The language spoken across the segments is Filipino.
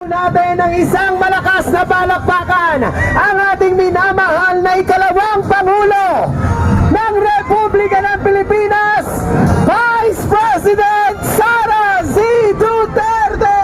natin ng isang malakas na palakpakan ang ating minamahal na ikalawang Pangulo ng Republika ng Pilipinas, Vice President Sara Z. Duterte!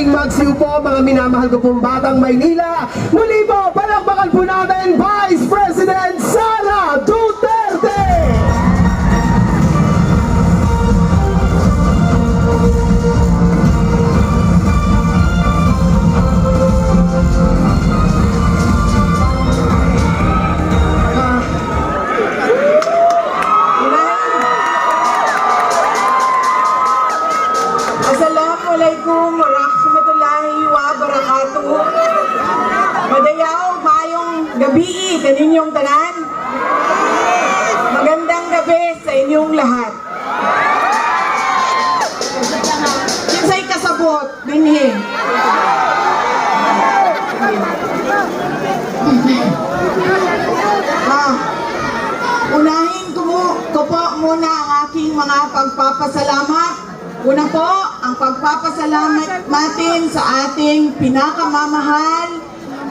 Magsiupo mga minamahal ko pong batang Maynila. Muli po, palakpakan po natin Vice President Sara Duterte! Assalamualaikum warahmatullahi wabarakatuh. Madayaw, mayong gabi kaninyong tanan. Magandang gabi sa inyong lahat. Kinsay kasabot, binhi. Unahin ko po muna ang aking mga pagpapasalamat. Una po, ang pagpapasalamat natin sa ating pinakamamahal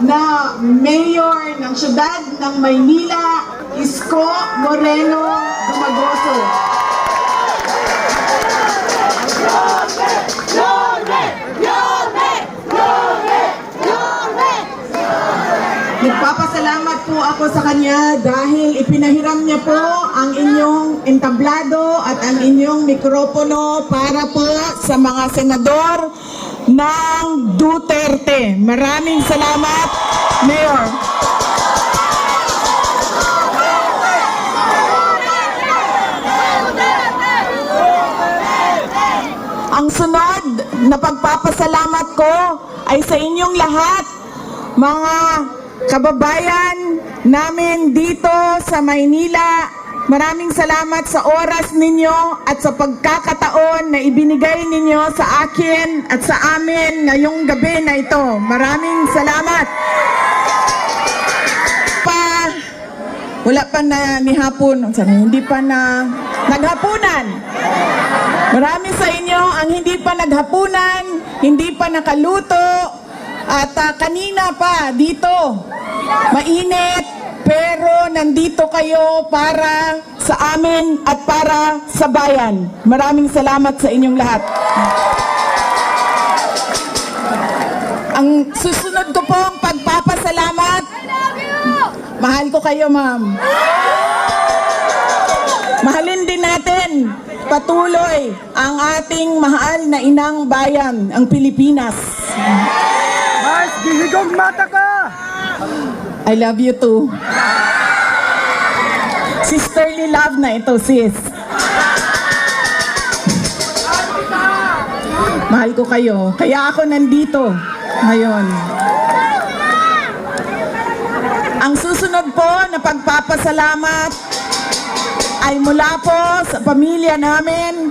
na mayor ng siyudad ng Maynila, Isko Moreno Dumagoso. Nagpapasalamat po ako sa kanya dahil ipinahiram niya po ang inyong entablado at ang inyong mikropono para po sa mga senador ng Duterte. Maraming salamat, Mayor. Ang sunod na pagpapasalamat ko ay sa inyong lahat, mga kababayan namin dito sa Maynila. Maraming salamat sa oras ninyo at sa pagkakataon na ibinigay ninyo sa akin at sa amin ngayong gabi na ito. Maraming salamat. wala pa na ni hapon, hindi pa na naghapunan. Marami sa inyo ang hindi pa naghapunan, hindi pa nakaluto, at kanina pa dito, mainit, pero nandito kayo para sa amin at para sa bayan. Maraming salamat sa inyong lahat. Ang susunod ko pong pagpapasalamat, mahal ko kayo, ma'am. Mahalin din natin patuloy ang ating mahal na inang bayan, ang Pilipinas. Mas gihigong mata ka! I love you too. Sisterly love na ito, sis. Mahal ko kayo. Kaya ako nandito ngayon. Ang susunod po na pagpapasalamat ay mula po sa pamilya namin.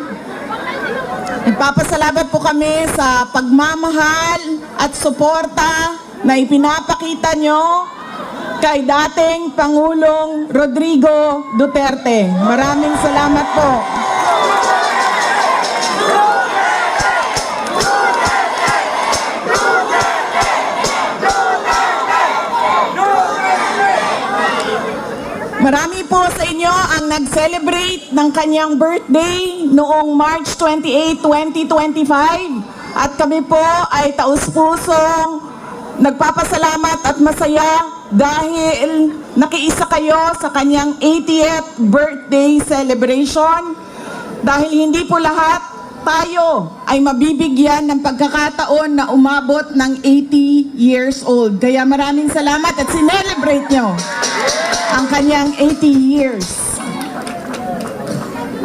Nagpapasalamat po kami sa pagmamahal at suporta na ipinapakita nyo kay dating Pangulong Rodrigo Duterte. Maraming salamat po. Marami po sa inyo ang nag-celebrate ng kanyang birthday noong March 28, 2025. At kami po ay taus-pusong nagpapasalamat at masaya dahil nakiisa kayo sa kanyang 80th birthday celebration. Dahil hindi po lahat tayo ay mabibigyan ng pagkakataon na umabot ng 80 years old. Kaya maraming salamat at sinelebrate nyo ang kanyang 80 years.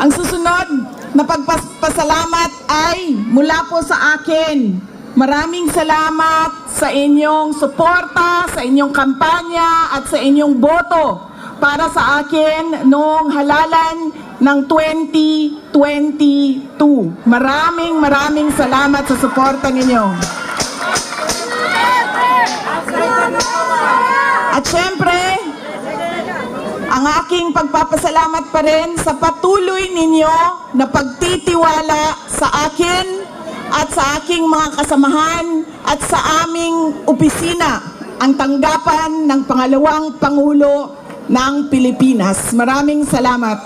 Ang susunod na pagpasalamat ay mula po sa akin. Maraming salamat sa inyong suporta, sa inyong kampanya at sa inyong boto para sa akin noong halalan ng 2022. Maraming salamat sa suporta ninyo. At syempre, ang aking pagpapasalamat pa rin sa patuloy ninyo na pagtitiwala sa akin at sa aking mga kasamahan at sa aming opisina, ang tanggapan ng pangalawang Pangulo ng Pilipinas. Maraming salamat.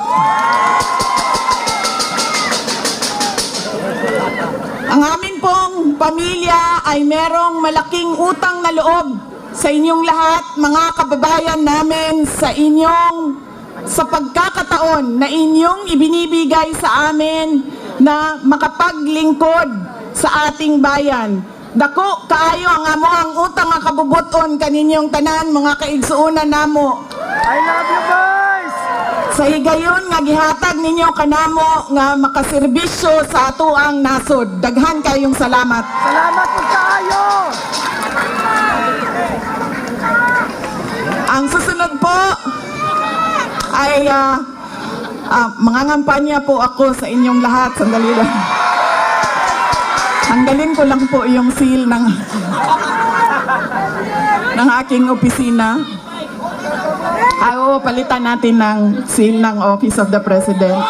Ang amin pong pamilya ay merong malaking utang na loob sa inyong lahat, mga kababayan namin, sa pagkakataon na inyong ibinibigay sa amin na makapaglingkod sa ating bayan. Dako kaayo ang amo ang utang nga kabubuton kaninyong tanan, mga kaigsuunan namo. I love you guys! Sa higayon nga gihatag ninyo kanamo nga makaserbisyo sa ato ang nasod. Daghan kayong salamat. Salamat po tayo! Ang susunod po ay mangangampanya po ako sa inyong lahat. Sandali lang. Tanggalin ko lang po yung seal ng aking opisina. Palitan natin ng seal ng Office of the President.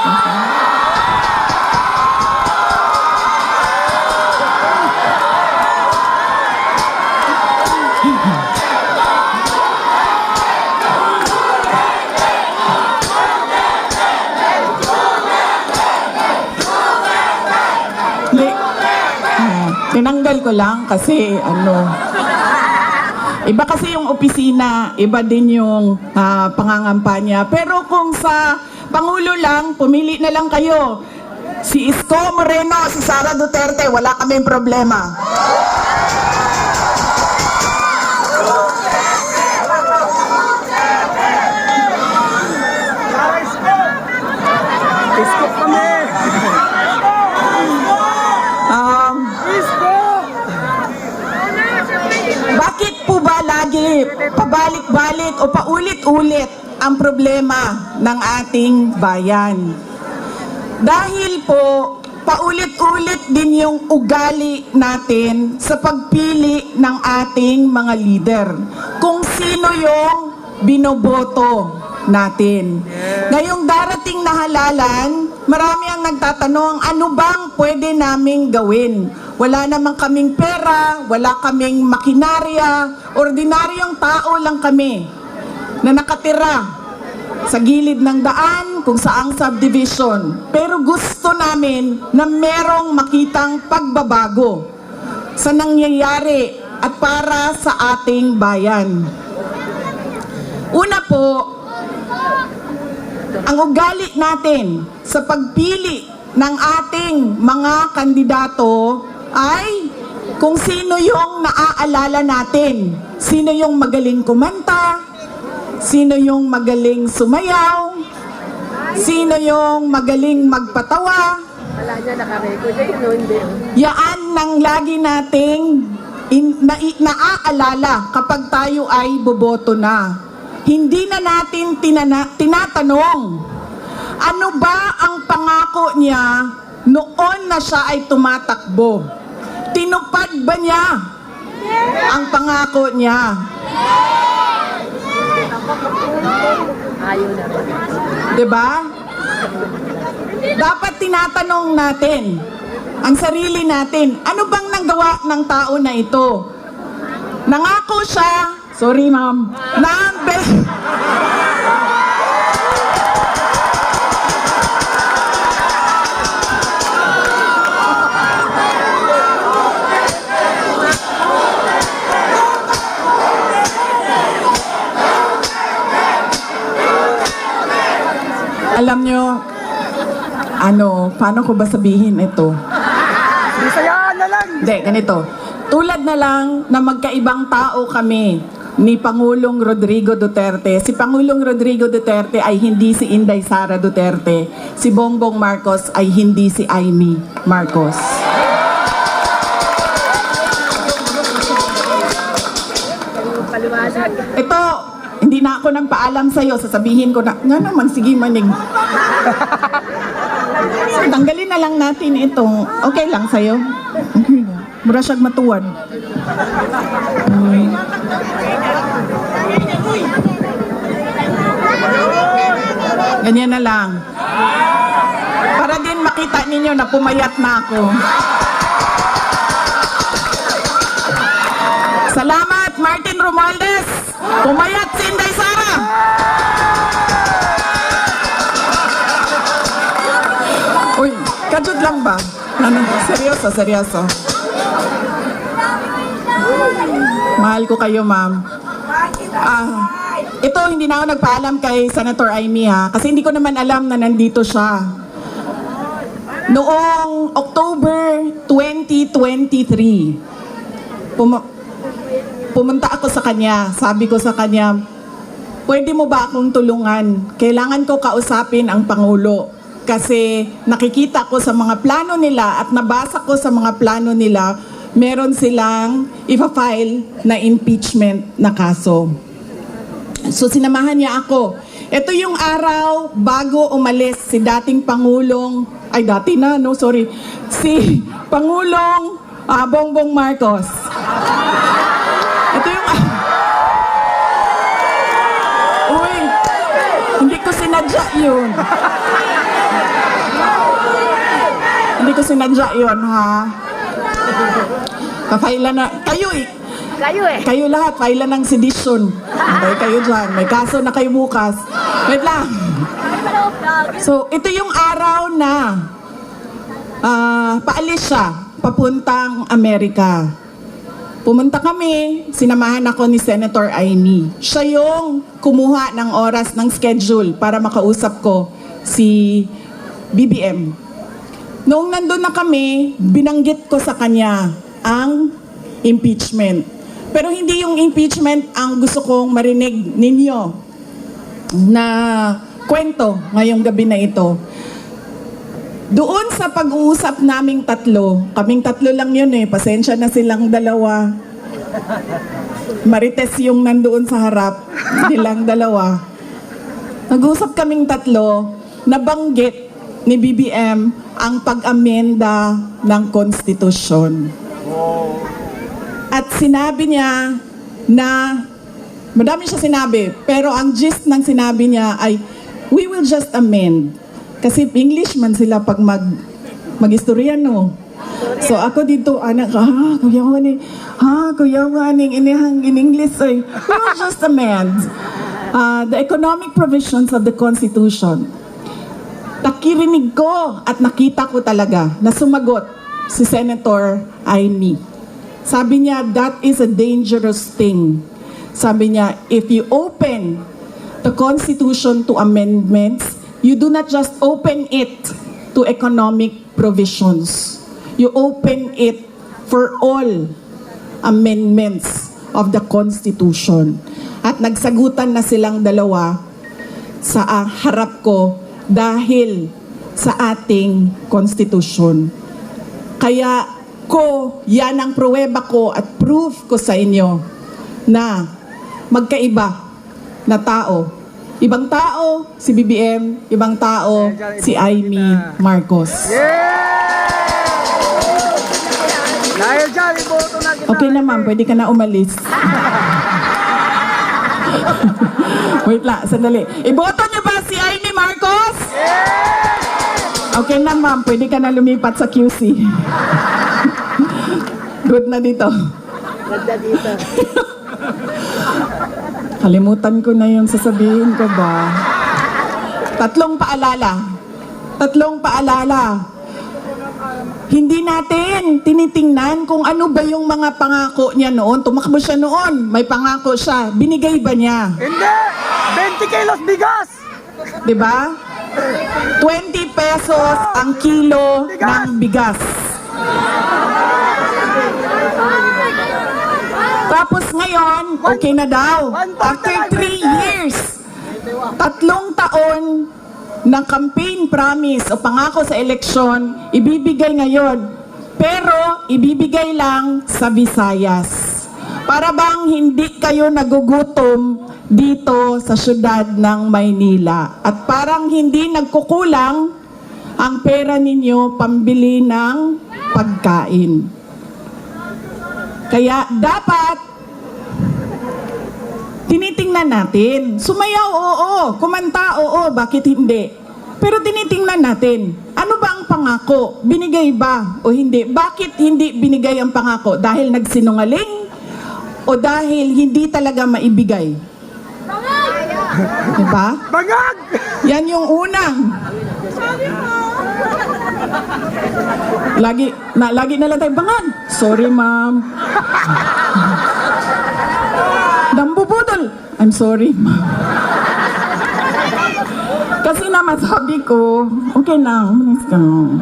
Tinanggal ko lang kasi iba kasi yung opisina, iba din yung pangangampanya. Pero kung sa Pangulo lang, pumili na lang kayo. Si Isko Moreno, si Sara Duterte, wala kaming problema. Isko kami! Bakit po ba lagi pabalik-balik o paulit-ulit ang problema ng ating bayan? Dahil po, paulit-ulit din yung ugali natin sa pagpili ng ating mga leader. Kung sino yung binoboto natin. Ngayong darating na halalan, marami ang nagtatanong, ano bang pwede naming gawin? Wala namang kaming pera, wala kaming makinarya, ordinaryong tao lang kami na nakatira sa gilid ng daan kung saang subdivision. Pero gusto namin na merong makitang pagbabago sa nangyayari at para sa ating bayan. Una po, ang ugali natin sa pagpili ng ating mga kandidato ay kung sino yung naaalala natin. Sino yung magaling kumanta, sino yung magaling sumayaw, sino yung magaling magpatawa. Wala niya nakarecord yun, hindi. Yaan nang lagi nating naaalala kapag tayo ay boboto na. Hindi na natin tinatanong, ano ba ang pangako niya noon na siya ay tumatakbo? Tinupad ba niya ang pangako niya? Ayaw na rin. Diba? Dapat tinatanong natin ang sarili natin, ano bang nagawa ng tao na ito? Nangako siya, sorry ma'am, alam nyo, paano ko ba sabihin ito? Bisayaan na lang! Hindi, ganito. Tulad na lang na magkaibang tao kami ni Pangulong Rodrigo Duterte. Si Pangulong Rodrigo Duterte ay hindi si Inday Sara Duterte. Si Bongbong Marcos ay hindi si Amy Marcos. Paliwanag. Ito, hindi na ako nang paalam sa'yo. Sasabihin ko na, nga naman, sige manig. Tanggalin na lang natin itong, okay lang sa'yo? Okay lang. Mura siyang matuwan. Ganyan na lang. Para din makita ninyo na pumayat na ako. Salamat, Martin Romualdez! Pumayat si Inday Sara! Uy, kadjud lang ba? Ano, seryoso, seryoso. Mahal ko kayo, ma'am. Ito, hindi na ako nagpaalam kay Senator Amy ha, kasi hindi ko naman alam na nandito siya. Noong October 2023, pumunta ako sa kanya. Sabi ko sa kanya, pwede mo ba akong tulungan? Kailangan ko kausapin ang Pangulo. Kasi nakikita ko sa mga plano nila at nabasa ko sa mga plano nila, meron silang ipa-file na impeachment na kaso. So sinamahan niya ako. Ito yung araw bago umalis si dating Pangulong, si Pangulong Bongbong Marcos. Ito yung... Uy, hindi ko sinadya yun. Hindi ko sinadya yun, ha? Pafaila na... Kayo eh! Kayo lahat, faila ng sedition. Okay, kayo dyan. May kaso na kayo bukas. Wait lang. So, ito yung araw na paalis siya, papuntang Amerika. Pumunta kami, sinamahan ako ni Senator Amy. Siya yung kumuha ng oras ng schedule para makausap ko si BBM. Noong nandun na kami, binanggit ko sa kanya ang impeachment. Pero hindi yung impeachment ang gusto kong marinig ninyo na kwento ngayong gabi na ito. Doon sa pag-uusap naming tatlo, kaming tatlo lang yun eh, pasensya na silang dalawa. Marites yung nandoon sa harap, nilang dalawa. Nag-uusap kaming tatlo, nabanggit ni BBM ang pag-amenda ng konstitusyon. At sinabi niya na Madami siya sinabi, pero ang gist ng sinabi niya ay, we will just amend. Kasi English man sila pag mag-istorya, no? So ako dito, anak, kuya nga ning inihang in English ay, we will just amend the economic provisions of the Constitution. Nakirinig ko at nakita ko talaga na sumagot si Senator Amy. Sabi niya, that is a dangerous thing. Sabi niya, if you open the Constitution to amendments, you do not just open it to economic provisions. You open it for all amendments of the Constitution. At nagsagutan na silang dalawa sa harap ko dahil sa ating Constitution. Kaya yan ang pruweba ko at proof ko sa inyo na magkaiba na tao. Ibang tao si BBM, ibang tao si Amy Marcos. Dahil dyan, iboto na kita. Okay na ma'am, pwede ka na umalis. Wait lang, sandali. Iboto niyo ba si Amy Marcos? Okay na ma'am, pwede ka na lumipat sa QC. Good na dito. Ganda dito. Kalimutan ko na yung sasabihin ko ba. Tatlong paalala. Hindi natin tinitingnan kung ano ba yung mga pangako niya noon. Tumakbo siya noon, may pangako siya. Binigay ba niya? Hindi! 20 kilos bigas! Diba? 20 pesos ang kilo ng bigas. Tapos ngayon, okay na daw. After 3 years, 3 taon ng campaign promise o pangako sa eleksyon, ibibigay ngayon. Pero, ibibigay lang sa Visayas. Para bang hindi kayo nagugutom dito sa syudad ng Maynila. At parang hindi nagkukulang ang pera ninyo pambili ng pagkain. Kaya dapat tinitingnan natin. Sumayaw, oo. Kumanta, oo. Bakit hindi? Pero tinitingnan natin. Ano ba ang pangako? Binigay ba o hindi? Bakit hindi binigay ang pangako? Dahil nagsinungaling? O dahil hindi talaga maibigay? Diba? Bangag! Yan yung unang. Lagi na lang tayo, bangag. Sorry, ma'am. Dambubudol. I'm sorry, ma'am. Kasi naman sabi ko, okay na, umalis ka na.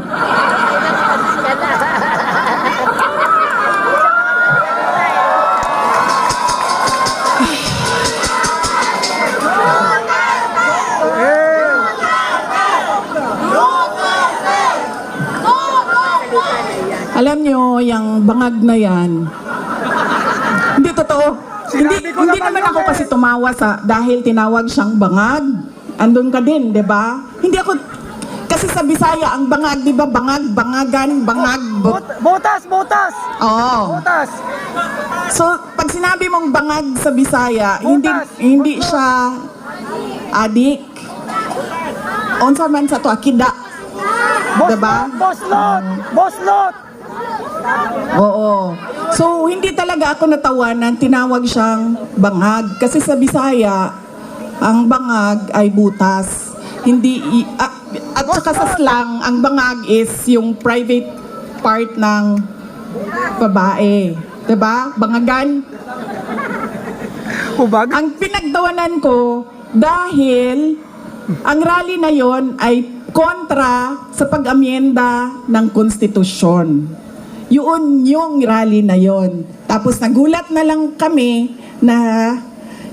Alam nyo, yung bangag na yan, hindi totoo. Hindi naman ako kasi tumawa dahil tinawag siyang bangag. Andun ka din, di ba? Hindi ako, kasi sa Bisaya, ang bangag, di ba? Bangag, bangagan, bangag. Botas! Oo. Botas! So, pag sinabi mong bangag sa Bisaya, hindi siya adik. Unsa man sa to, akida. Diba? Boslot! Oo. So, hindi talaga ako natawanan, tinawag siyang bangag. Kasi sa Bisaya, ang bangag ay butas. At saka sa slang, ang bangag is yung private part ng babae. Diba? Bangagan. Hubag? Ang pinagtawanan ko, dahil ang rally na yon ay kontra sa pag-amyenda ng konstitusyon. Yun yung rally na yon. Tapos nagulat na lang kami na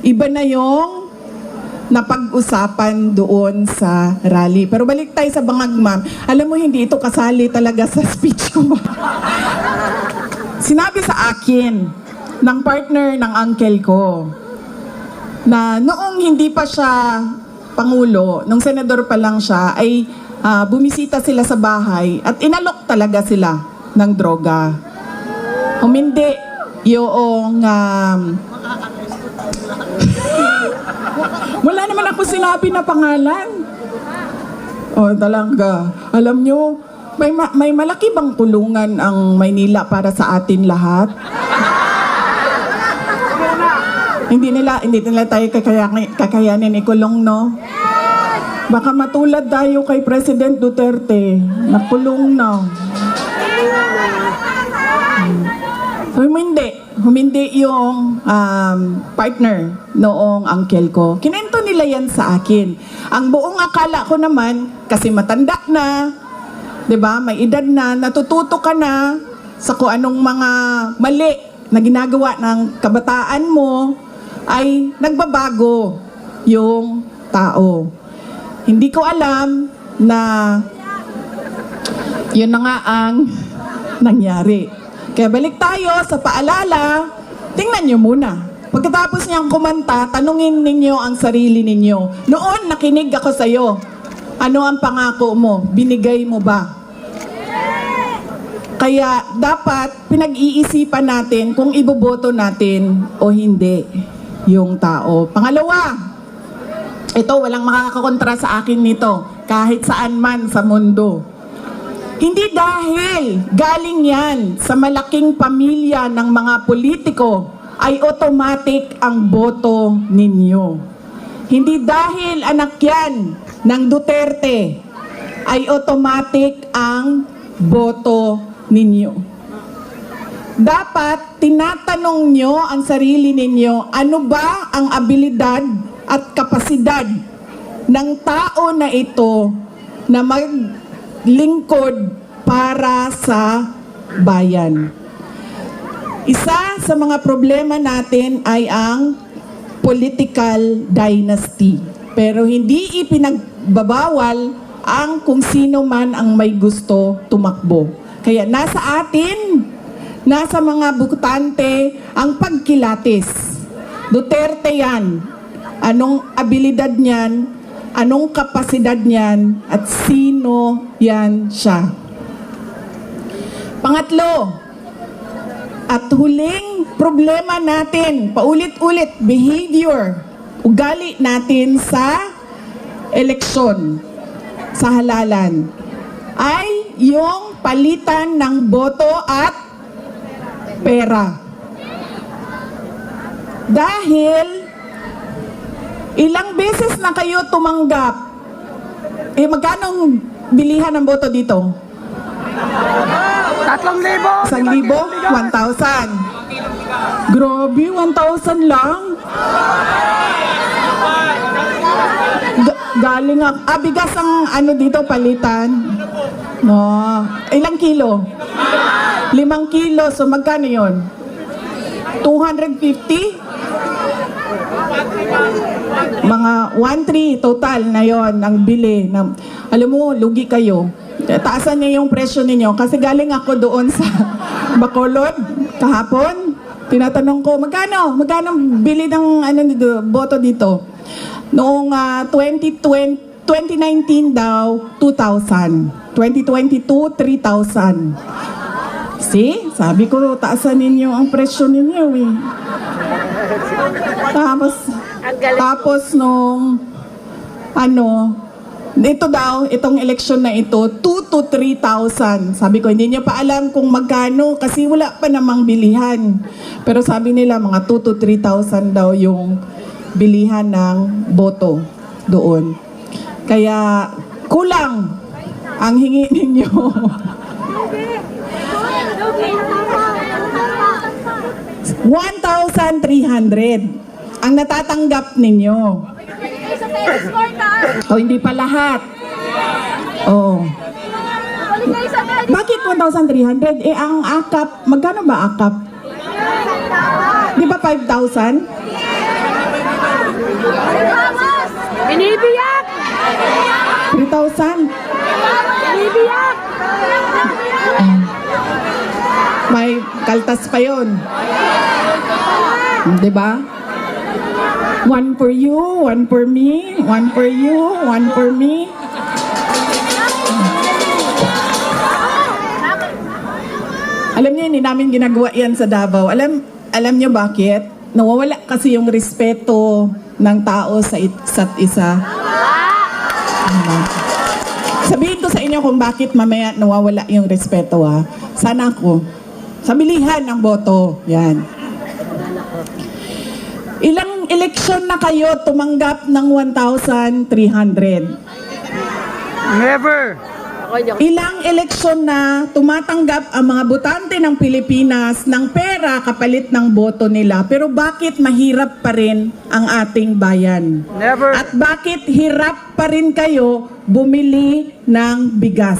iba na yung napag-usapan doon sa rally. Pero balik tayo sa bangag, ma'am. Alam mo, hindi ito kasali talaga sa speech ko. Sinabi sa akin ng partner ng uncle ko na noong hindi pa siya Pangulo, nung senador pa lang siya, ay bumisita sila sa bahay at inalok talaga sila ng droga. Humindi yung sinabi na pangalan. Oh, talaga. Alam nyo, may malaki bang tulungan ang Maynila para sa atin lahat? Hindi nila tayo kakayanin ikulong, no? Baka matulad tayo kay President Duterte, nakulong na. Humindi yung partner noong uncle ko. Kinento nila yan sa akin. Ang buong akala ko naman, kasi matanda na, 'di ba? May edad na, natututo ka na sa kung anong mga mali na ginagawa ng kabataan mo, ay nagbabago yung tao. Hindi ko alam na yun na nga ang nangyari. Kaya balik tayo sa paalala, tingnan nyo muna. Pagkatapos niyang kumanta, tanungin ninyo ang sarili ninyo. Noon, nakinig ako sa'yo. Ano ang pangako mo? Binigay mo ba? Kaya dapat pinag-iisipan natin kung iboboto natin o hindi yung tao. Pangalawa, ito walang makakakontra sa akin nito, kahit saan man sa mundo. Hindi dahil galing yan sa malaking pamilya ng mga politiko ay automatic ang boto ninyo. Hindi dahil anak yan ng Duterte ay automatic ang boto ninyo. Dapat tinatanong nyo ang sarili ninyo, ano ba ang abilidad at kapasidad ng tao na ito na maglingkod para sa bayan. Isa sa mga problema natin ay ang political dynasty. Pero hindi ipinagbabawal ang kung sino man ang may gusto tumakbo. Kaya nasa atin, nasa mga butante ang pagkilatis. Duterte yan. Anong abilidad niyan, anong kapasidad niyan, at sino yan siya. Pangatlo, at huling problema natin, paulit-ulit, behavior, ugali natin sa eleksyon, sa halalan, ay yung palitan ng boto at pera. Dahil ilang beses na kayo tumanggap, magkano bilihan ng boto dito? 3,000! 1,000? 1,000. Grabe, 1,000 lang? Galing bigas ang ano dito palitan? No. Ilang kilo? 5 kilo. So magkano yun? 250? Mga 1,300 total na yon ang bili. Alam mo, lugi kayo. Taasan niyo yung presyo ninyo. Kasi galing ako doon sa Bacolod kahapon. Tinatanong ko, magkano bili ng boto dito? Noong 2019 daw, 2,000. 2022, 3,000. See? Sabi ko, taasan ninyo ang presyo ninyo eh. Tapos nung ito daw, itong eleksyon na ito, 2,000 to 3,000. Sabi ko, hindi niya pa alam kung magkano kasi wala pa namang bilihan. Pero sabi nila, mga 2,000 to 3,000 daw yung bilihan ng boto doon. Kaya kulang ang hingi ninyo. 1,300 ang natatanggap ninyo. O hindi pa lahat. Oh. Bakit 1,300? Ang akap, magkano ba akap? Di ba 5,000? Binibiyak! 3,000? Binibiyak! May kaltas pa yun. Di ba? One for you, one for me, one for you, one for me. Alam niyo, hindi namin ginagawa yan sa Davao. Alam niyo bakit? Nawawala kasi yung respeto ng tao sa isa't isa. Sabihin ko sa inyo kung bakit mamaya nawawala yung respeto ha. Sana ako. Sa bilihan ng boto. Yan. Ilang eleksyon na kayo tumanggap ng 1,300? Never. Ilang eleksyon na tumatanggap ang mga botante ng Pilipinas ng pera kapalit ng boto nila. Pero bakit mahirap pa rin ang ating bayan? Never. At bakit hirap pa rin kayo bumili ng bigas?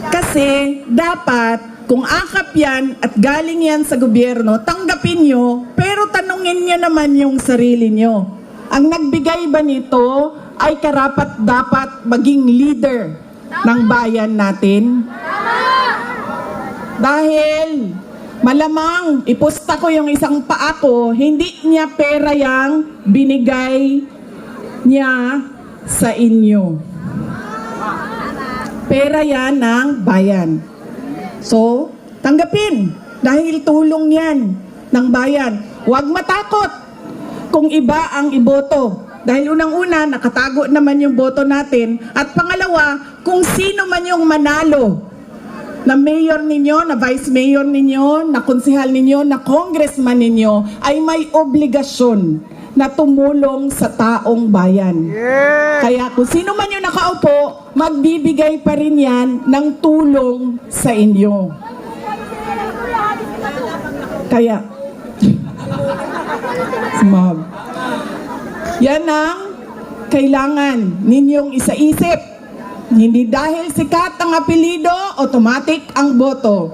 Kasi dapat kung akap yan at galing yan sa gobyerno, tanggapin nyo, pero tanungin nyo naman yung sarili nyo. Ang nagbigay ba nito ay karapat dapat maging leader ng bayan natin? Dahil malamang ipusta ko yung isang paa ko, hindi niya pera yang binigay niya sa inyo. Pera yan ng bayan. So, tanggapin dahil tulong yan ng bayan. Huwag matakot kung iba ang iboto. Dahil unang-una, nakatago naman yung boto natin. At pangalawa, kung sino man yung manalo na mayor ninyo, na vice mayor ninyo, na konsehal ninyo, na congressman ninyo, ay may obligasyon na tumulong sa taong bayan. Kaya kung sino man yung nakaupo, magbibigay pa rin yan ng tulong sa inyo. Kaya, smog. Yan ang kailangan ninyong isaisip. Hindi dahil sikat ang apelido, automatic ang boto.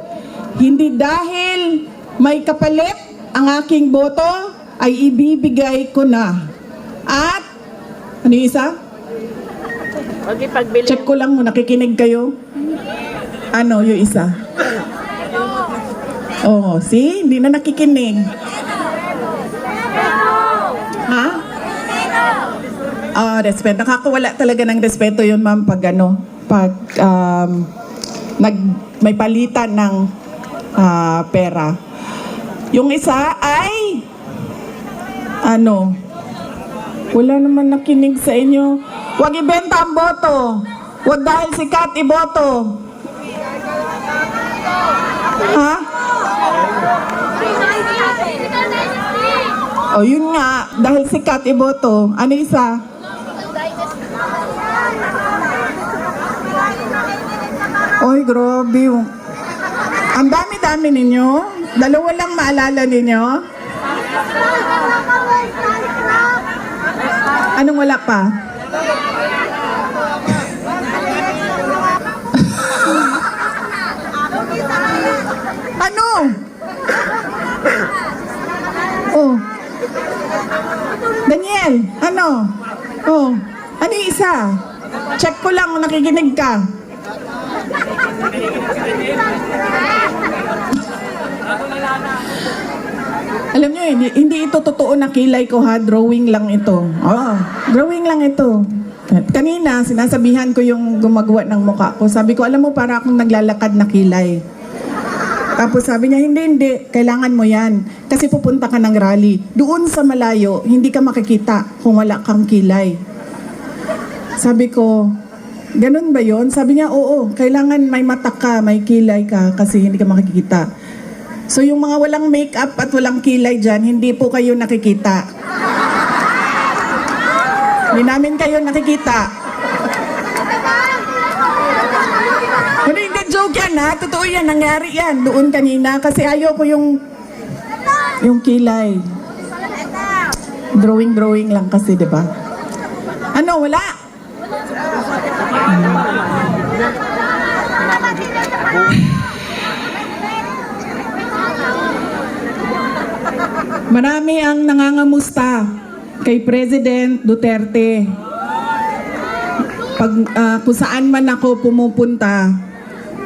Hindi dahil may kapalit ang aking boto, ay ibibigay ko na. At, ano yung isa? Check ko lang kung nakikinig kayo. Ano yung isa? Oh, see? Hindi na nakikinig. Ha? Respeto. Nakakawala talaga ng respeto yun, ma'am, pag ano, pag may palitan ng pera. Yung isa ay ano, wala naman nakinig sa inyo. Huwag ibenta ang boto. Huwag dahil sikat iboto. Ha? O yun nga, dahil sikat iboto. Ano isa? Oy, grabe. Ang dami-dami ninyo. Dalawa lang maalala ninyo. Anong wala pa? Ano? Oh. Daniel, ano? Oh. Ano yung isa? Check ko lang kung nakikinig ka. Alam nyo, hindi ito totoo na kilay ko ha, drawing lang ito. Oo, drawing lang ito. Kanina, sinasabihan ko yung gumagawa ng mukha ko. Sabi ko, alam mo, para akong naglalakad na kilay. Tapos sabi niya, hindi, kailangan mo yan. Kasi pupunta ka ng rally. Doon sa malayo, hindi ka makikita kung wala kang kilay. Sabi ko, ganun ba yon? Sabi niya, oo, kailangan may mata ka, may kilay ka, kasi hindi ka makikita. So yung mga walang makeup at walang kilay dyan, hindi po kayo nakikita. Hindi namin kayo nakikita. Hindi joke yan ha, totoo yan, nangyari yan doon kanina kasi ayaw ko yung kilay. Drawing lang kasi, di ba? Ano, wala? Marami ang nangangamusta kay President Duterte. Kung saan man ako pumupunta,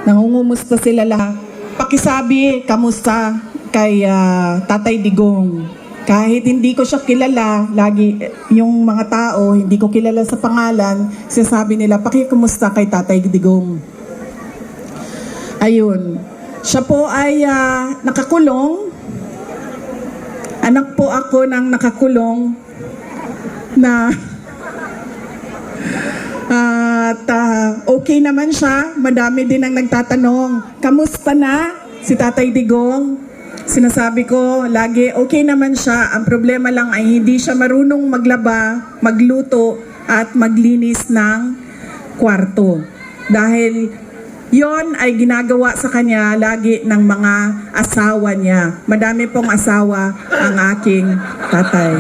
nangungumusta sila lahat. Pakisabi, kamusta kay Tatay Digong. Kahit hindi ko siya kilala, lagi yung mga tao, hindi ko kilala sa pangalan, sinasabi nila, pakikumusta kay Tatay Digong. Ayun. Siya po ay nakakulong Anak po ako ng nakakulong na at okay naman siya. Madami din ang nagtatanong, kamusta na si Tatay Digong? Sinasabi ko lagi, okay naman siya. Ang problema lang ay hindi siya marunong maglaba, magluto at maglinis ng kwarto. Dahil yon ay ginagawa sa kanya lagi ng mga asawa niya. Madami pong asawa ang aking tatay.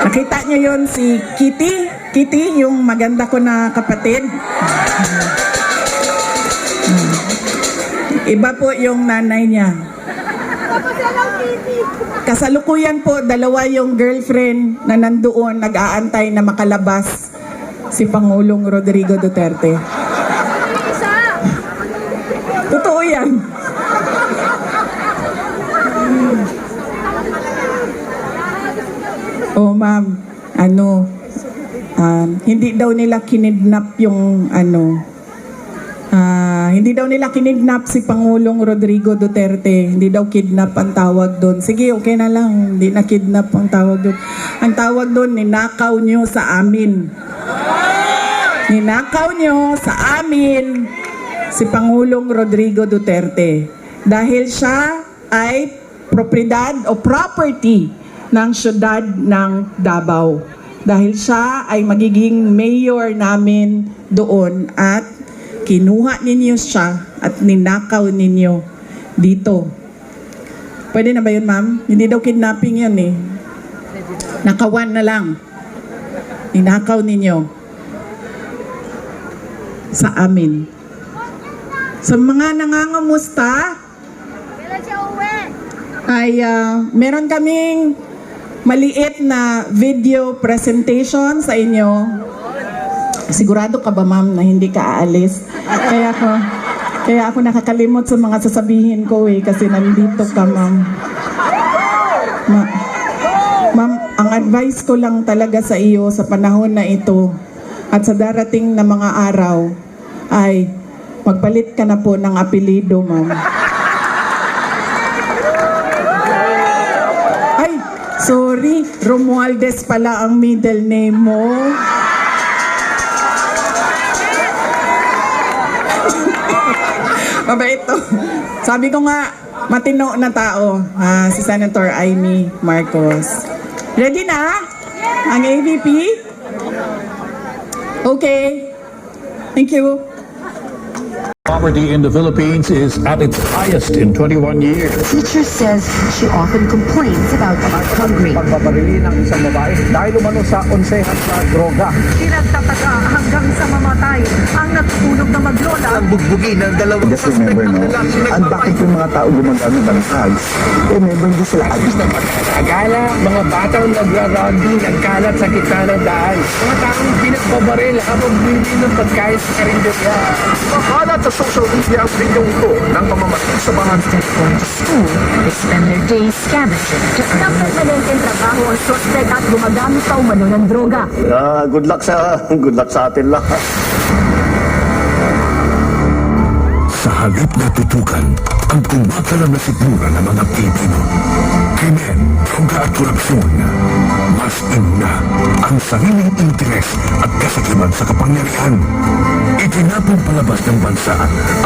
Nakita niyo yon si Kitty? Kitty, yung maganda ko na kapatid. Iba po yung nanay niya. Kasalukuyan po, dalawa yung girlfriend na nandoon nag-aantay na makalabas si Pangulong Rodrigo Duterte. Totoo yan. Oh, ma'am, hindi daw nila kinidnap yung hindi daw nila kinidnap si Pangulong Rodrigo Duterte. Hindi daw kidnap ang tawag doon. Sige, okay na lang. Hindi na kidnap ang tawag doon. Ang tawag doon, ninakaw nyo sa amin. Ninakaw nyo sa amin si Pangulong Rodrigo Duterte. Dahil siya ay propriedad o property ng syudad ng Davao. Dahil siya ay magiging mayor namin doon at kinuha ninyo siya at ninakaw ninyo dito. Pwede na ba yun, ma'am? Hindi daw kidnapping yun eh. Nakawan na lang. Ninakaw ninyo sa amin. Sa mga nangangamusta ay meron kaming maliit na video presentation sa inyo. Sigurado ka ba, ma'am, na hindi ka aalis? Kaya ako nakakalimot sa mga sasabihin ko eh, kasi nandito ka, ma'am. Ma'am, ang advice ko lang talaga sa iyo sa panahon na ito at sa darating na mga araw ay magpalit ka na po ng apelido, ma'am. Ay, sorry, Romualdez pala ang middle name mo. Mabait to. Sabi ko nga, matino na tao, si Senator Amy Marcos. Ready na? Ang AVP? Okay. Thank you. Poverty in the Philippines is at its highest in 21 years. Teacher says she often complains about being hungry. Pagbabarili ng isang babae dahil umano sa onsehan sa droga. Pinagtataka hanggang sa mamatay ang natutulog na maglola. Ang bugbugin ng dalawang Just remember, no, ang bakit yung mga tao gumagamit ng drugs, remember, hindi sila addict na Agala, mga batang nagra-rugby, nagkalat sa gitna ng daan. Mga taong pinagbabaril habang bumili ng pagkain sa karinderya. Makalat sa social media ang bidyong ito ng pamamatay sa bahan. Going to school, they spend their days scavenging. Ng permanenteng trabaho ang suspect at gumagamit pa umano ng droga. Good luck sa atin lahat. Sa halip na tutukan ang kumakalam na sikmura ng mga Pilipino. Krimen, droga at korupsyon. Mas inuna ang sariling interes at kasakiman sa kapangyarihan. Itinapong palabas ng bansa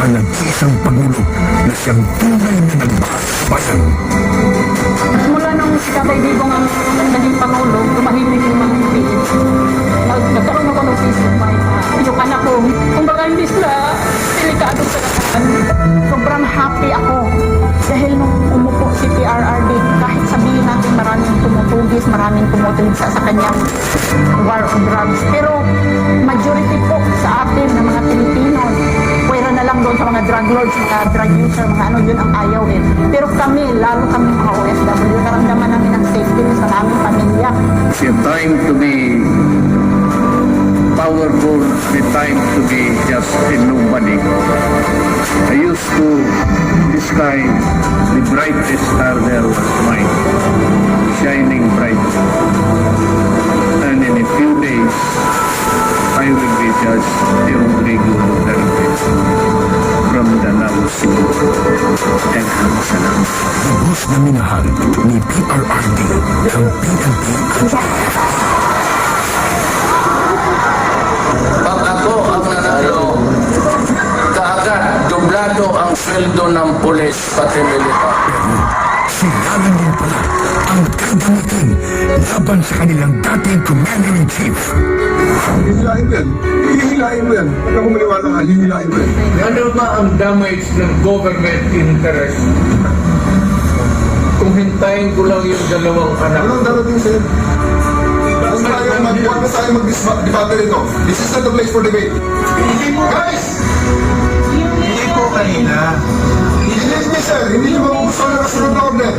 ang nag-iisang Pangulo na siyang tunay na nagbahas sa bayan. Mula nung si Tatay Digong ang naging Pangulo, tumahimik yung mga Pilipino. Nagkaroon ako ng peace of mind. Yung anak ko, kumbaga hindi sila delikado sa lakaan. Sobrang happy ako dahil nung umupo si PRRD, kahit sabihin natin maraming tumutugis, maraming tumutugis sa kanyang war on drugs. Pero majority po sa atin ng mga Pilipino, pwera na lang doon sa mga drug lords, mga drug user, mga ano, yun ang ayaw eh. Pero kami, lalo kami mga OFW, naramdaman namin ang safety sa aming pamilya. It's a time to be powerful, the time to be just a nobody. I used to describe the brightest star there was mine, shining bright. And in a few days, I will be just a Rodrigo Duterte from the siguro. Daghang salamat. Lubos na minahal ni PRRD ang PNP at Pag ako ang nanalo, kaagad doblado ang sweldo ng pulis pati militar. silalan din pala ang gagamitin laban sa kanilang dating Commander-in-Chief. Hihilain mo yan. Hihilain mo yan. Huwag akong maniwala ka, hihilain mo yan. Ano ba ang damage ng government interest? Kung hintayin ko lang yung dalawang anak. Anong darating sa'yo? Huwag na tayo mag-debate rito. This is not the place for debate. Guys! Hindi po kanina. Hindi niya, sir. Hindi niyo magugustuhan na kasunod na order.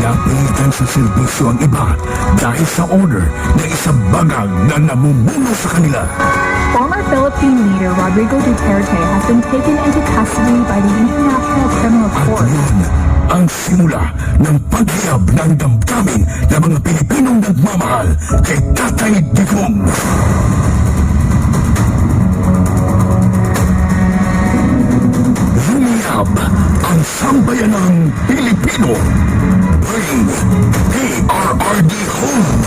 Napilitan sa serbisyo ang iba dahil sa order na isang bagag na namumuno sa kanila. Former Philippine leader Rodrigo Duterte has been taken into custody by the International Criminal At Court. yun ang simula ng paghiyab ng damdamin ng mga Pilipinong nagmamahal kay Tatay Digong. Lumiyab ang sambayanang Pilipino. Bring PRRD home.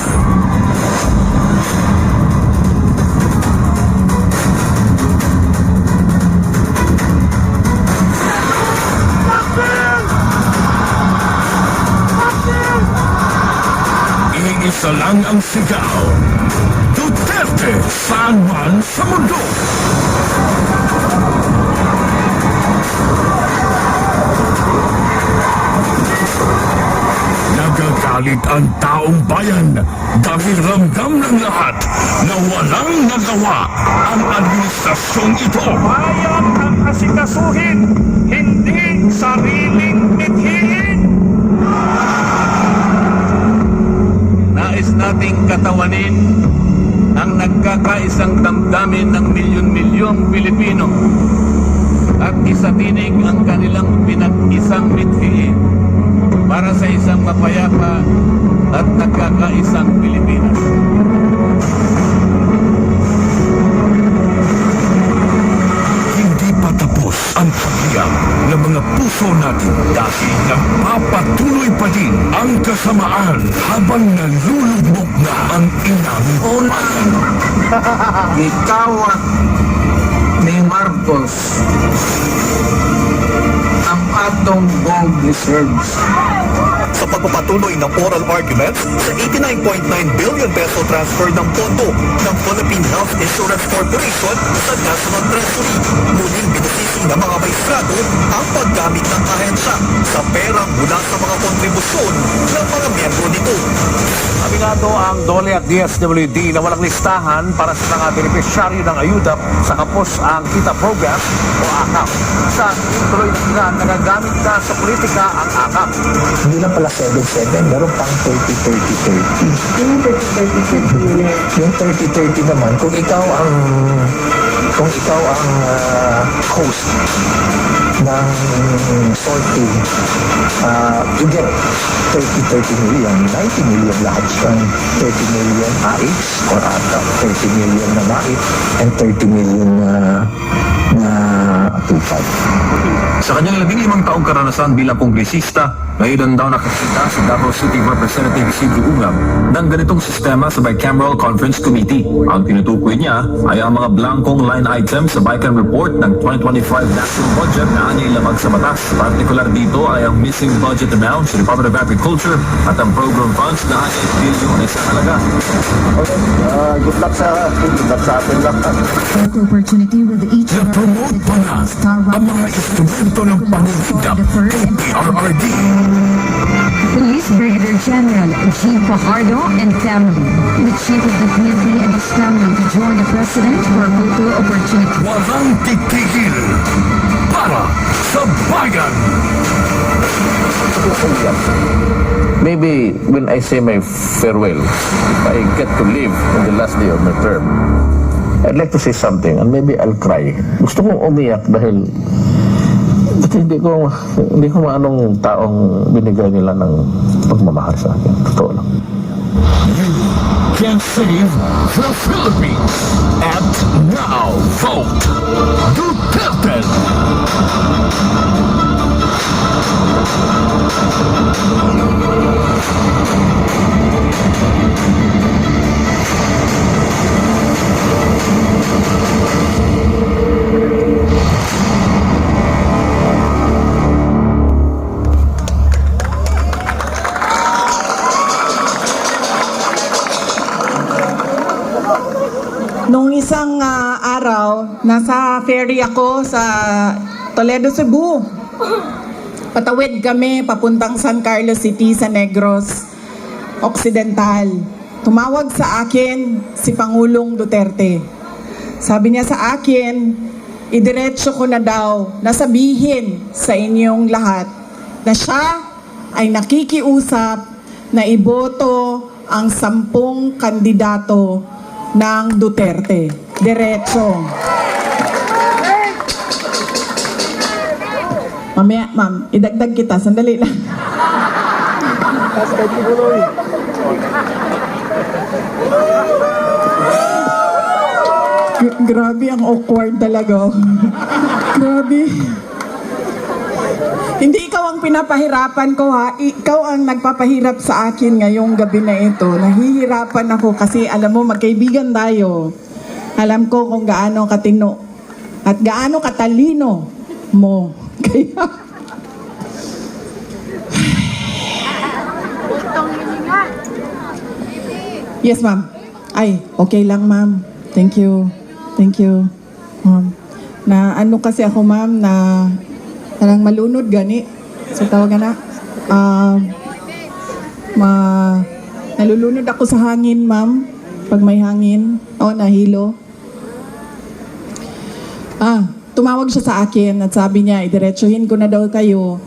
Iisa lang ang sigaw. Duterte saan man sa mundo. Nagagalit ang taong bayan dahil ramdam ng lahat na walang nagawa ang administrasyong ito. Bayan ang asikasuhin, hindi sariling mithiin. Nais nating katawanin ang nagkakaisang damdamin ng milyon-milyong Pilipino at isatinig ang kanilang pinag-isang mithiin para sa isang mapayapa at nagkakaisang Pilipinas. Hindi pa tapos ang pagliyam ng mga puso natin dahil nagpapatuloy pa din ang kasamaan habang nalulugmok na ang inang bayan. Gitawat ni Marcos ang atong gold reserves. Sa pagpapatuloy ng oral arguments sa 89.9 billion peso transfer ng pondo ng Philippine Health Insurance Corporation sa National Treasury. Muling binisisi ng mga maestrado ang paggamit ng ahensya sa pera mula sa mga kontribusyon ng mga miyembro nito. Aminado ang DOLE at DSWD na walang listahan para sa mga benepisyaryo ng ayuda sa kapos ang Kita Program o AKAP. Sa tuloy na nagagamit na sa politika ang AKAP. Hindi lang pala 7-7, meron pang 30-30-30. Yung 30-30 naman, kung ikaw ang host ng sorting, you get 30 million, 90 million lahat yan. 30 million AIX or ATA, 30 million na MAIT, and 30 million na tupad. Sa kanyang 15 taong karanasan bilang kongresista, ngayon daw nakakita si Davao City Representative Isidro Ungab ng ganitong sistema sa Bicameral Conference Committee. Ang tinutukoy niya ay ang mga blankong line items sa Bican Report ng 2025 National Budget na anyay lamag sa batas. Partikular dito ay ang missing budget amount sa Department of Agriculture at ang program funds na anyay bilyon sa halaga. Good luck sa atin lahat. Opportunity with each of Na-promote pa na ang mga instrumento ng pangungidap kay PRRD. Police Brigadier General G. Fajardo and family. The Chief of the PNP and his family to join the President for a photo opportunity. Walang titigil para sa bayan. Maybe when I say my farewell, if I get to live in the last day of my term, I'd like to say something and maybe I'll cry. Gusto kong umiyak dahil hindi ko maanong taong binigay nila ng pagmamahal sa akin. Totoo lang. can save the Philippines. Act now. Vote Duterte. Nung isang araw, nasa ferry ako sa Toledo, Cebu. Patawid kami papuntang San Carlos City sa Negros Occidental. Tumawag sa akin si Pangulong Duterte. Sabi niya sa akin, idiretso ko na daw na sabihin sa inyong lahat na siya ay nakikiusap na iboto ang 10 kandidato ng Duterte. Diretso. Mamaya, ma'am, idagdag kita. Sandali lang. Grabe, ang awkward talaga. Grabe. Hindi ikaw ang pinapahirapan ko, ha. Ikaw ang nagpapahirap sa akin ngayong gabi na ito. Nahihirapan ako kasi alam mo, magkaibigan tayo. Alam ko kung gaano katino at gaano katalino mo. Kaya... Yes, ma'am. Ay, okay lang, ma'am. Thank you. Thank you. Na ano kasi ako, ma'am, na parang malunod gani. So tawagan na. Nalulunod ako sa hangin, ma'am. Pag may hangin. O, nahilo. Tumawag siya sa akin at sabi niya, idiretsuhin ko na daw kayo.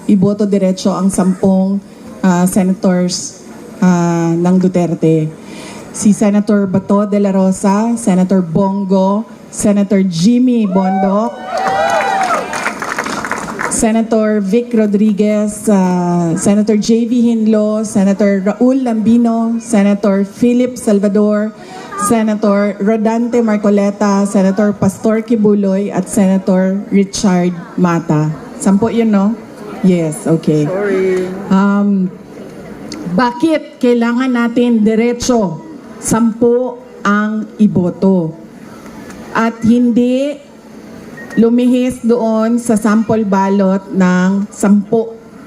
Iboto diretso ang 10 senators ng Duterte. Si Senator Bato de la Rosa, Senator Bongo, Senator Jimmy Bondoc, Senator Vic Rodriguez, Senator J.V. Hinlo, Senator Raul Lambino, Senator Philip Salvador, Senator Rodante Marcoleta, Senator Pastor Kibuloy, at Senator Richard Mata. 10 yun, no? Yes, okay. Sorry. Bakit kailangan natin diretso 10 ang iboto? At hindi lumihis doon sa sample ballot ng 10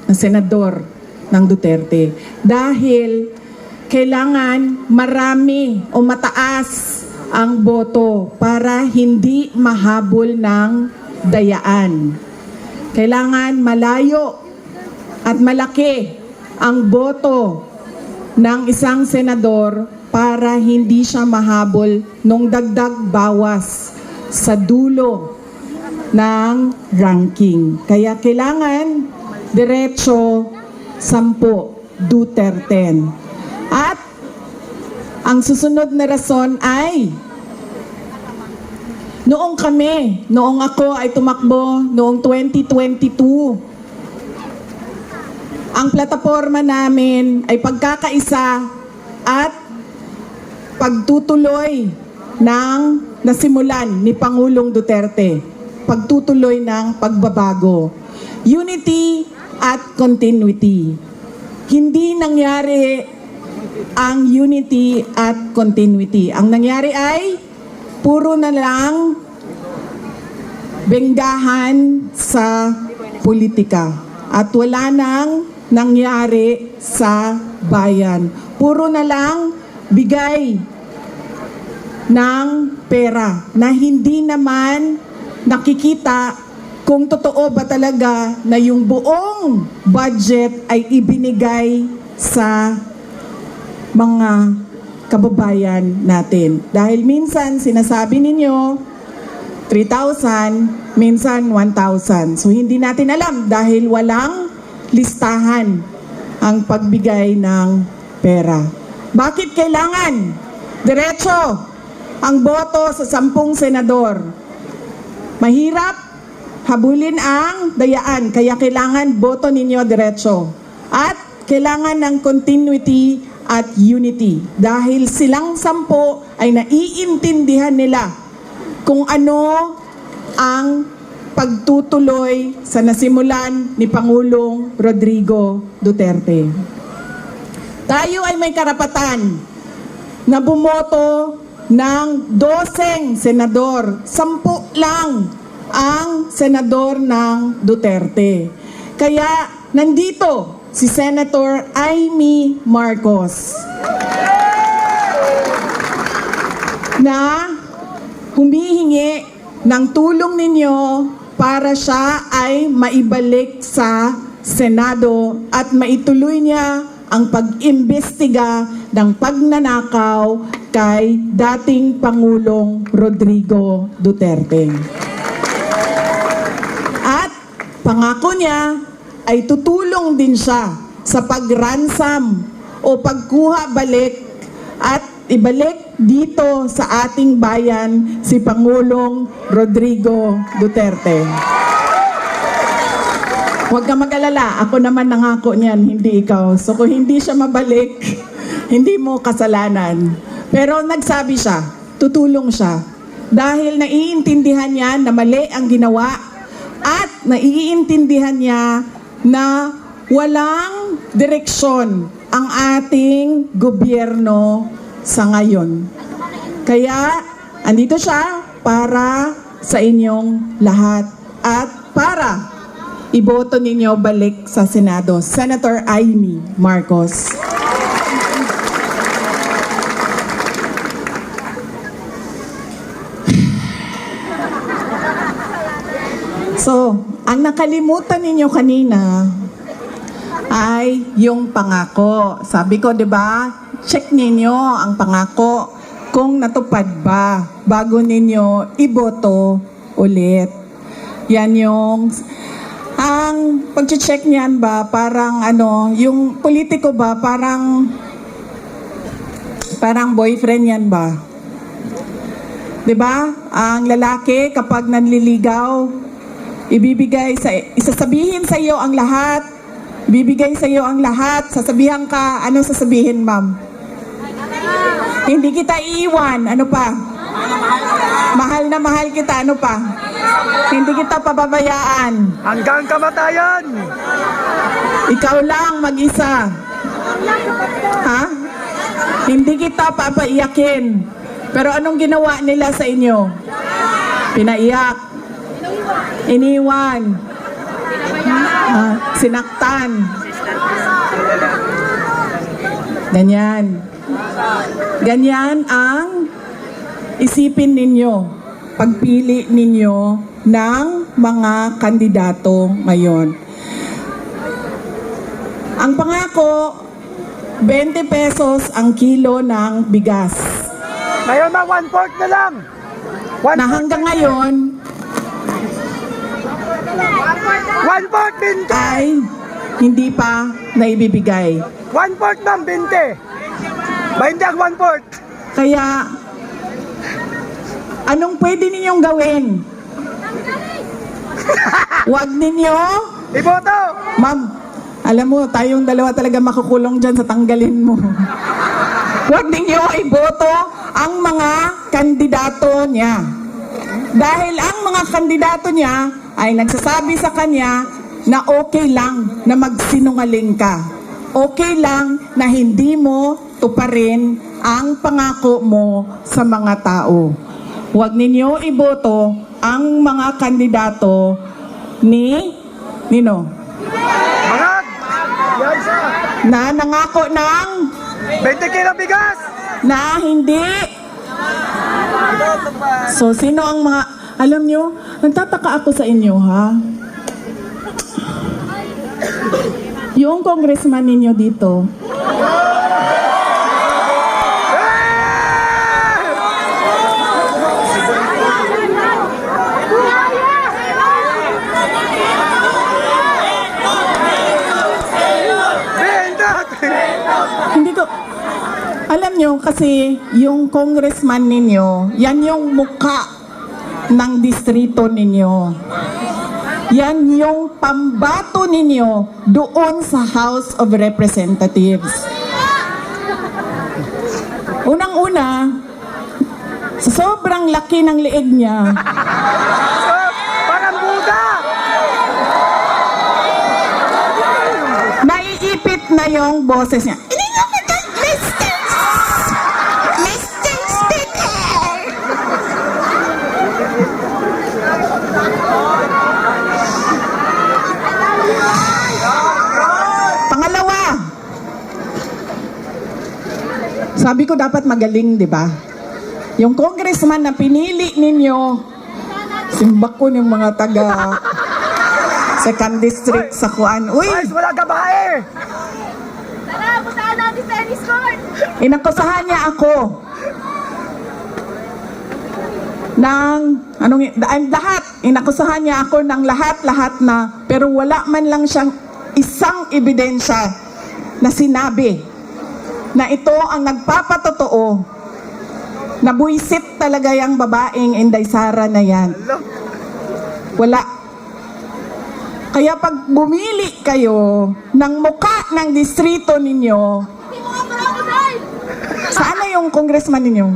na senador ng Duterte. Dahil kailangan marami o mataas ang boto para hindi mahabol ng dayaan. Kailangan malayo at malaki ang boto ng isang senador para hindi siya mahabol nung dagdag bawas sa dulo ng ranking. Kaya kailangan diretso 10 Duterte. At ang susunod na rason ay noong ako ay tumakbo noong 2022. Ang plataforma namin ay pagkakaisa at pagtutuloy ng nasimulan ni Pangulong Duterte. Pagtutuloy ng pagbabago. Unity at continuity. Hindi nangyari ang unity at continuity. Ang nangyari ay puro na lang benggahan sa politika. At wala nang nangyari sa bayan. Puro na lang bigay ng pera na hindi naman nakikita kung totoo ba talaga na yung buong budget ay ibinigay sa mga kababayan natin. Dahil minsan sinasabi ninyo 3,000, minsan 1,000. So hindi natin alam dahil walang listahan ang pagbigay ng pera. Bakit kailangan diretso ang boto sa 10 senador? Mahirap habulin ang dayaan, kaya kailangan boto ninyo diretso. At kailangan ng continuity at unity. Dahil silang 10 ay naiintindihan nila kung ano ang pagtutuloy sa nasimulan ni Pangulong Rodrigo Duterte. Tayo ay may karapatan na bumoto ng 12 senador. 10 lang ang senador ng Duterte. Kaya nandito si Senator Amy Marcos na humihingi ng tulong ninyo para siya ay maibalik sa Senado at maituloy niya ang pag-imbestiga ng pagnanakaw kay dating Pangulong Rodrigo Duterte. At pangako niya ay tutulong din siya sa pag-ransom o pagkuha balik at ibalik dito sa ating bayan si Pangulong Rodrigo Duterte. Huwag ka mag-alala, ako naman nangako niyan, hindi ikaw. So kung hindi siya mabalik, hindi mo kasalanan. Pero nagsabi siya, tutulong siya. Dahil naiintindihan niya na mali ang ginawa at naiintindihan niya na walang direksyon ang ating gobyerno sa ngayon. Kaya, andito siya para sa inyong lahat at para iboto ninyo balik sa Senado. Senator Amy Marcos. So, ang nakalimutan ninyo kanina ay yung pangako. Sabi ko, 'di ba? Check ninyo ang pangako kung natupad ba bago ninyo iboto ulit. Yan yung ang pag-check niyan ba parang ano, yung politiko ba parang boyfriend yan ba? 'Di ba? Ang lalaki kapag nanliligaw, isasabihin sa iyo ang lahat. Bibigay sa iyo ang lahat. Sasabihan ka, ano sasabihin, ma'am? Hindi kita iiwan. Ano pa? Mahal na mahal kita. Ano pa? Hindi kita pababayaan. Hanggang kamatayan! Ikaw lang mag-isa. Ha? Hindi kita papaiyakin. Pero anong ginawa nila sa inyo? Pinaiyak. Iniwan. Sinaktan. Ganyan. Ganyan ang isipin ninyo, pagpili ninyo ng mga kandidato ngayon. Ang pangako, 20 pesos ang kilo ng bigas. Ngayon na 1/4 na lang! Na hanggang ngayon, 1/4 20! ay hindi pa naibibigay. 1/4 ma'am, 20! 20 ang 1/4! Kaya, anong pwede ninyong gawin? Huwag ninyo, Iboto! ma'am, alam mo, tayong dalawa talaga makukulong dyan sa tanggalin mo. Huwag ninyo iboto ang mga kandidato niya. Dahil ang mga kandidato niya ay nagsasabi sa kanya na okay lang na magsinungaling ka. Okay lang na hindi mo tuparin ang pangako mo sa mga tao. Huwag ninyo iboto ang mga kandidato Nino? Mangag! Yan siya! Na nangako ng 20 kilo bigas! na hindi. So, sino ang mga, alam nyo, nagtataka ako sa inyo, ha? Yung congressman ninyo dito, hindi ko, alam nyo, kasi yung congressman ninyo, yan yung mukha ng distrito ninyo. Yan yung pambato ninyo doon sa House of Representatives. Unang-una, sa sobrang laki ng leeg niya, Parang Buda! naiipit na yung boses niya. Mr. Speaker! Pangalawa, sabi ko dapat magaling, di ba? Yung congressman na pinili ninyo, simbak ko yung mga taga second district sa Kuan. Uy! Wala babae! Tara, puntahan natin sa tennis court! Inakusahan niya ako ng lahat. Inakusahan niya ako ng lahat na, pero wala man lang siyang isang ebidensya na sinabi na ito ang nagpapatotoo na buisit talaga yung babaeng Inday Sara na yan. Wala. Kaya pag bumili kayo ng muka ng distrito ninyo, saan na yung congressman ninyo?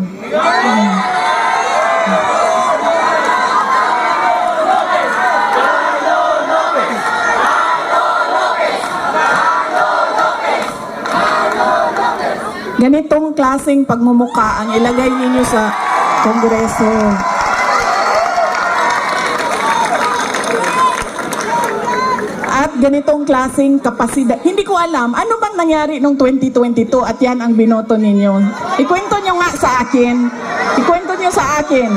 Ganitong klaseng pagmumuka ang ilagay ninyo sa Kongreso. At ganitong klaseng kapasidad. Hindi ko alam, ano bang nangyari noong 2022 at yan ang binoto ninyo? Ikwento nyo nga sa akin. Ikwento nyo sa akin.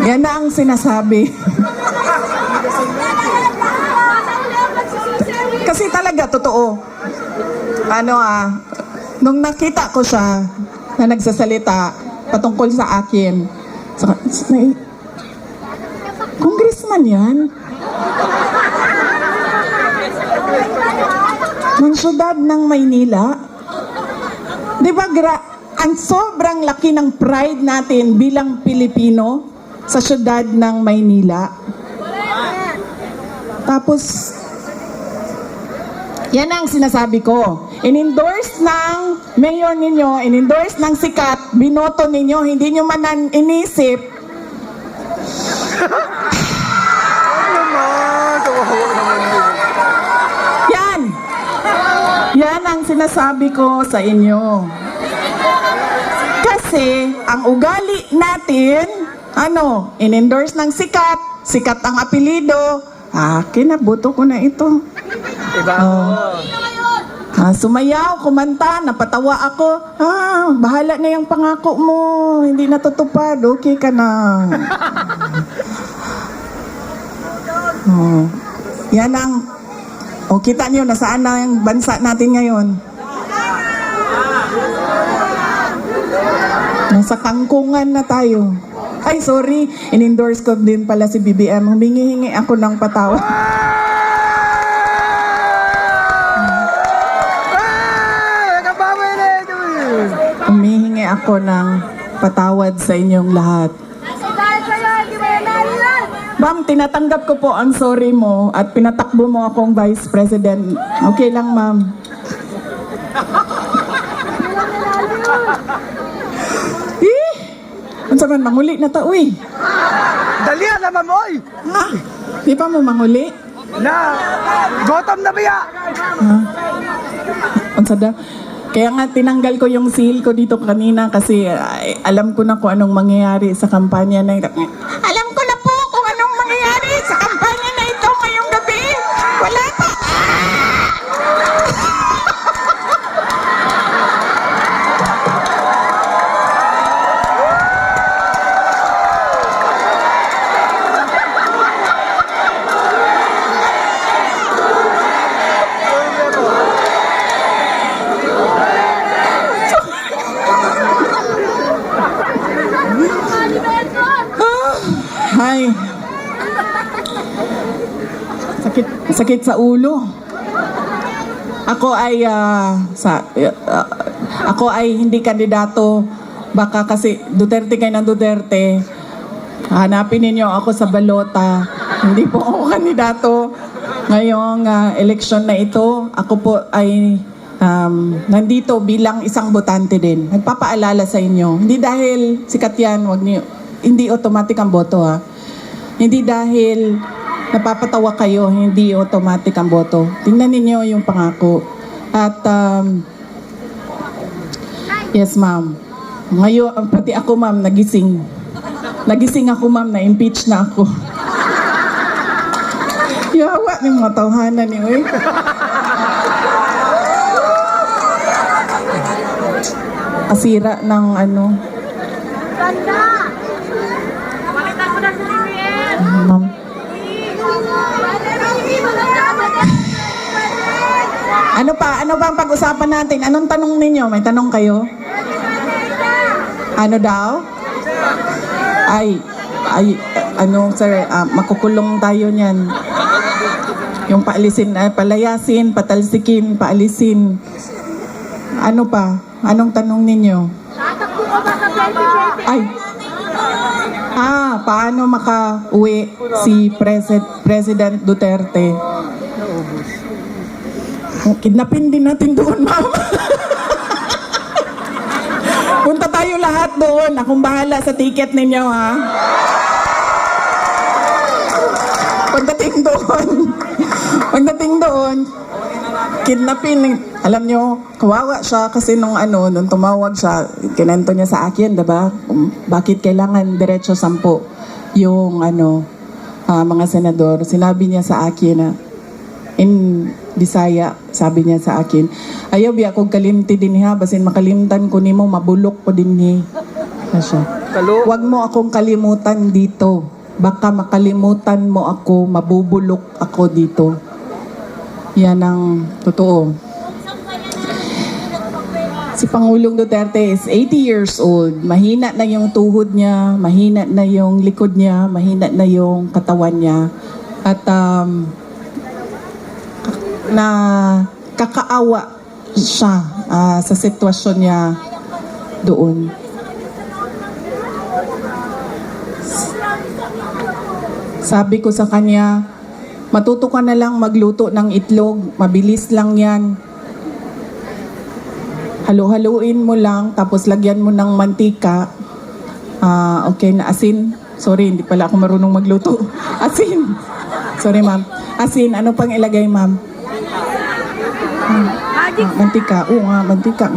Yan na ang sinasabi. Kasi talaga, totoo. Nung nakita ko siya na nagsasalita patungkol sa akin, congressman yan? Ng syudad ng Maynila? Di ba ang sobrang laki ng pride natin bilang Pilipino sa syudad ng Maynila? Tapos, yan ang sinasabi ko. In-endorse ng mayor ninyo, in-endorse ng sikat, binoto ninyo, hindi nyo man inisip. Yan ang sinasabi ko sa inyo. Kasi ang ugali natin, in-endorse ng sikat, sikat ang apelido, kinabuto ko na ito. Sumayaw, kumanta, napatawa ako. Bahala na yung pangako mo, hindi natutupad, okay ka na. Yan ang kita niyo, nasaan na yung bansa natin ngayon? Nasa kangkungan na tayo. Ay, sorry, in-endorse ko din pala si BBM. Humingi-hingi ako ng patawad. Humihingi ako ng patawad sa inyong lahat. Ma'am, tinatanggap ko po ang sorry mo at pinatakbo mo akong Vice President. Okay lang, ma'am. Ano saman, manguli na ta, uy. Dali naman mo, oy! Di pa mo manguli? Gotham na biya! Ang sada. Kaya nga tinanggal ko yung seal ko dito kanina kasi alam ko na kung anong mangyayari sa kampanya na ito. Alam ko na po kung anong mangyayari sa kampanya na ito ngayong gabi. Wala pa. Ay. Sakit sa ulo. ako ay hindi kandidato. Baka kasi Duterte kayo ng Duterte. Hanapin ninyo ako sa balota. Hindi po ako kandidato ngayong eleksyon na ito. Ako po ay nandito bilang isang botante din. Nagpapaalala sa inyo. Hindi dahil sikat yan, hindi automatic ang boto ha. Hindi dahil napapatawa kayo, hindi automatic ang boto. Tingnan ninyo yung pangako. At yes ma'am. Ngayon, pati ako ma'am, nagising. Nagising ako ma'am, na-impeach na ako. Yawa ni mga tawhanan ni oy. Asira ng ano. Ma'am. Ano pa? Ano ba ang pag-usapan natin? Anong tanong ninyo? May tanong kayo? Ano daw? Ano sir, makukulong tayo niyan. Yung paalisin, palayasin, patalsikin, paalisin. Ano pa? Anong tanong ninyo? Paano maka-uwi si President Duterte? Kidnapin din natin doon, ma'am. Punta tayo lahat doon. Akong bahala sa ticket ninyo, ha? Pagdating doon, kidnapin. Alam nyo, kawawa siya kasi nung tumawag siya, kinento niya sa akin, diba? Bakit kailangan diretso 10 yung mga senador. Sinabi niya sa akin na in Bisaya, sabi niya sa akin, ayaw biya kong kalimti din ha, basin makalimtan ko nimo, mabulok ko din ni. Huwag mo akong kalimutan dito. Baka makalimutan mo ako, mabubulok ako dito. Yan ang totoo. Si Pangulong Duterte is 80 years old. Mahina na yung tuhod niya, mahina na yung likod niya, mahina na yung katawan niya. At na kakaawa siya sa sitwasyon niya doon. Sabi ko sa kanya, matuto ka na lang magluto ng itlog, mabilis lang yan. Halo-haluin mo lang, tapos lagyan mo ng mantika. Okay na asin. Sorry, hindi pala ako marunong magluto. Asin. Sorry ma'am. Asin, ano pang ilagay ma'am? Mantika. Oo nga, mantika.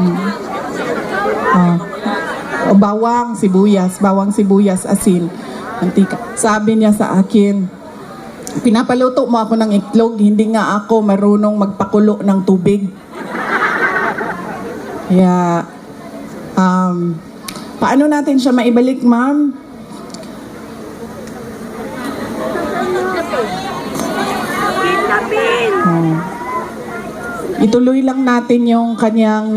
Bawang sibuyas, asin, mantika. Sabi niya sa akin, pinapaluto mo ako ng itlog, hindi nga ako marunong magpakulo ng tubig. Kaya, paano natin siya maibalik, ma'am? Ituloy lang natin yung kanyang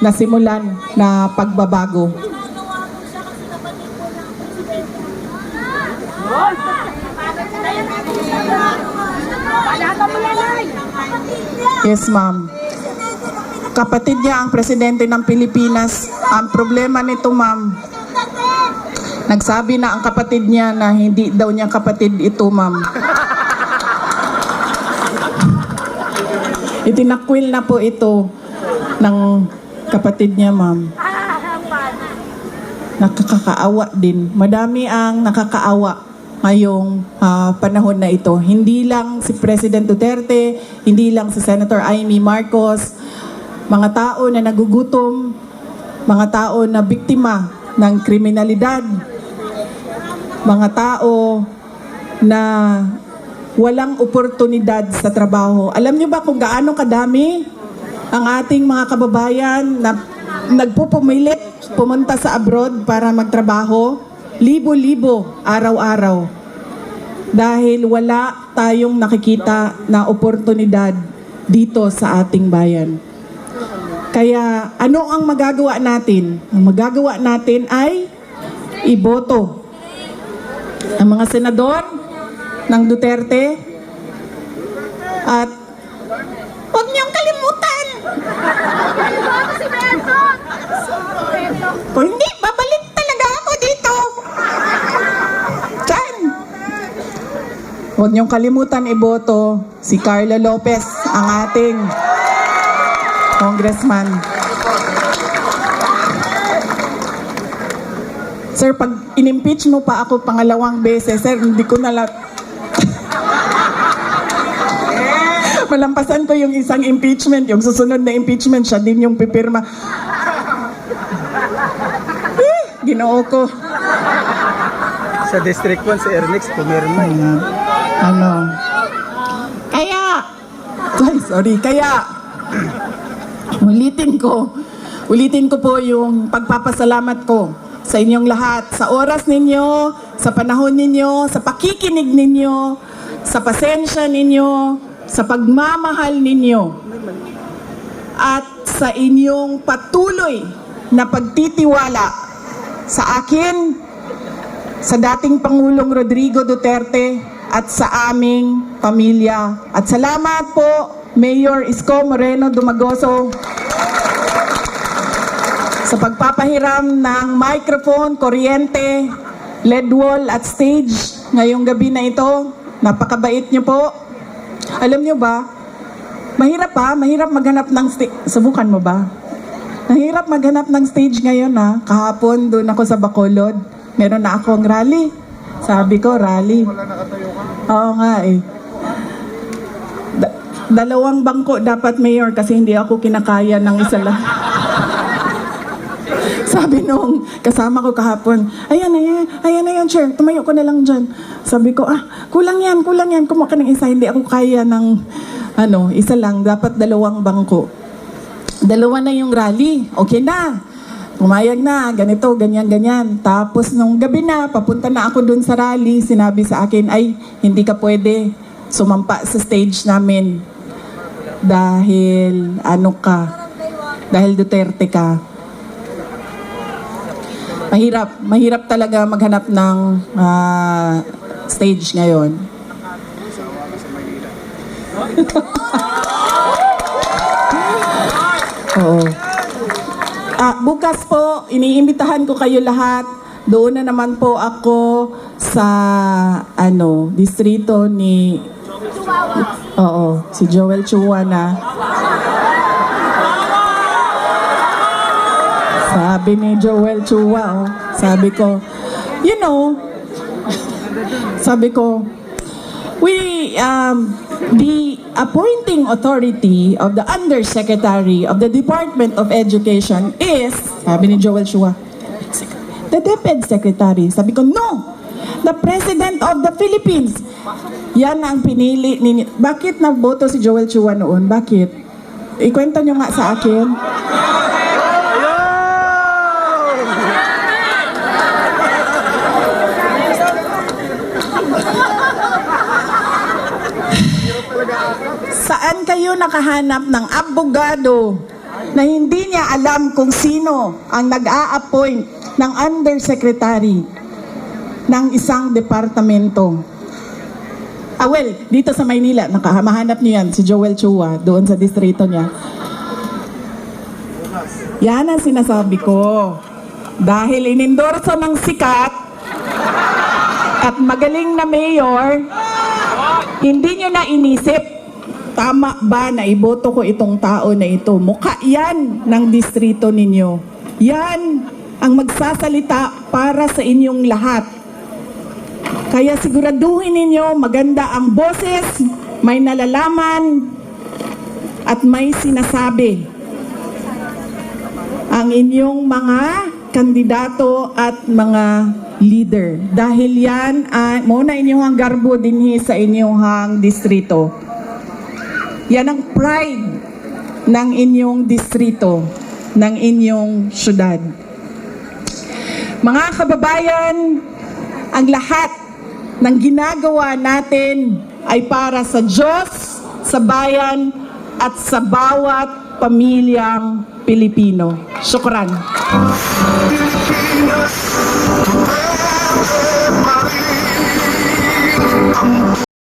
nasimulan na pagbabago. Yes, ma'am. Kapatid niya ang presidente ng Pilipinas. Ang problema nito, ma'am, nagsabi na ang kapatid niya na hindi daw niya kapatid ito, ma'am. Itinakwil na po ito ng kapatid niya, ma'am. Nakakaawa din. Madami ang nakakaawa ngayong panahon na ito. Hindi lang si President Duterte, hindi lang si Senator Amy Marcos, mga tao na nagugutom, mga tao na biktima ng kriminalidad, mga tao na walang oportunidad sa trabaho. Alam niyo ba kung gaano kadami ang ating mga kababayan na nagpupumilit pumunta sa abroad para magtrabaho? Libo-libo araw-araw. Dahil wala tayong nakikita na oportunidad dito sa ating bayan. Kaya ano ang magagawa natin? Ang magagawa natin ay iboto. Ang mga senador ng Duterte at huwag niyong kalimutan ko, hindi, babalik talaga ako dito. Diyan. Huwag niyong kalimutan iboto si Carla Lopez, ang ating congressman. Sir, pag in-impeach mo pa ako pangalawang beses, sir, hindi ko na malampasan ko yung isang impeachment, yung susunod na impeachment, siya din yung pipirma. Ginoo ko. Sa District 1, si Ernix, pumirma. Kaya, ulitin ko po yung pagpapasalamat ko sa inyong lahat, sa oras ninyo, sa panahon ninyo, sa pakikinig ninyo, sa pasensya ninyo, sa pagmamahal ninyo, at sa inyong patuloy na pagtitiwala sa akin, sa dating Pangulong Rodrigo Duterte, at sa aming pamilya. At salamat po, Mayor Isko Moreno Dumagoso, sa pagpapahiram ng microphone, kuryente, LED wall at stage ngayong gabi na ito. Napakabait niyo po. Alam niyo ba, mahirap maghanap ng stage. Subukan mo ba? Mahirap maghanap ng stage ngayon ha. Kahapon doon ako sa Bacolod. Meron na akong rally. Sabi ko, rally. Oo nga eh. Dalawang bangko dapat, Mayor, kasi hindi ako kinakaya ng isa lang. Sabi nung kasama ko kahapon, ayan na yan, Chair, tumayo ko na lang dyan. Sabi ko, kulang yan, kumuha ka ng isa, hindi ako kaya ng, isa lang, dapat dalawang bangko. Dalawa na yung rally, okay na. Pumayag na, ganito, ganyan. Tapos nung gabi na, papunta na ako dun sa rally, sinabi sa akin, ay, hindi ka pwede sumampa sa stage namin. Dahil, dahil Duterte ka. Mahirap talaga maghanap ng stage ngayon. Oo. Bukas po, iniimbitahan ko kayo lahat. Doon na naman po ako sa distrito ni si Joel Chua na. Sabi ni Joel Chua, sabi ko, the appointing authority of the Undersecretary of the Department of Education is, sabi ni Joel Chua, the DepEd Secretary. Sabi ko, no! The President of the Philippines. Yan ang pinili ninyo. Bakit nagboto si Joel Chua noon? Bakit? Ikwento nyo nga sa akin. Saan kayo nakahanap ng abogado na hindi niya alam kung sino ang nag-a-appoint ng undersecretary ng isang departamento? Dito sa Maynila, mahanap niyo yan, si Joel Chua, doon sa distrito niya. Yan ang sinasabi ko. Dahil inendorso ng sikat at magaling na mayor, hindi niyo na inisip, tama ba na iboto ko itong tao na ito? Mukha yan ng distrito ninyo. Yan ang magsasalita para sa inyong lahat. Kaya siguraduhin ninyo maganda ang boses, may nalalaman, at may sinasabi ang inyong mga kandidato at mga leader. Dahil yan ay muna inyong garbo dinhi sa inyong distrito. Yan ang pride ng inyong distrito, ng inyong syudad. Mga kababayan, ang lahat ng ginagawa natin ay para sa Diyos, sa bayan, at sa bawat pamilyang Pilipino. Syukran.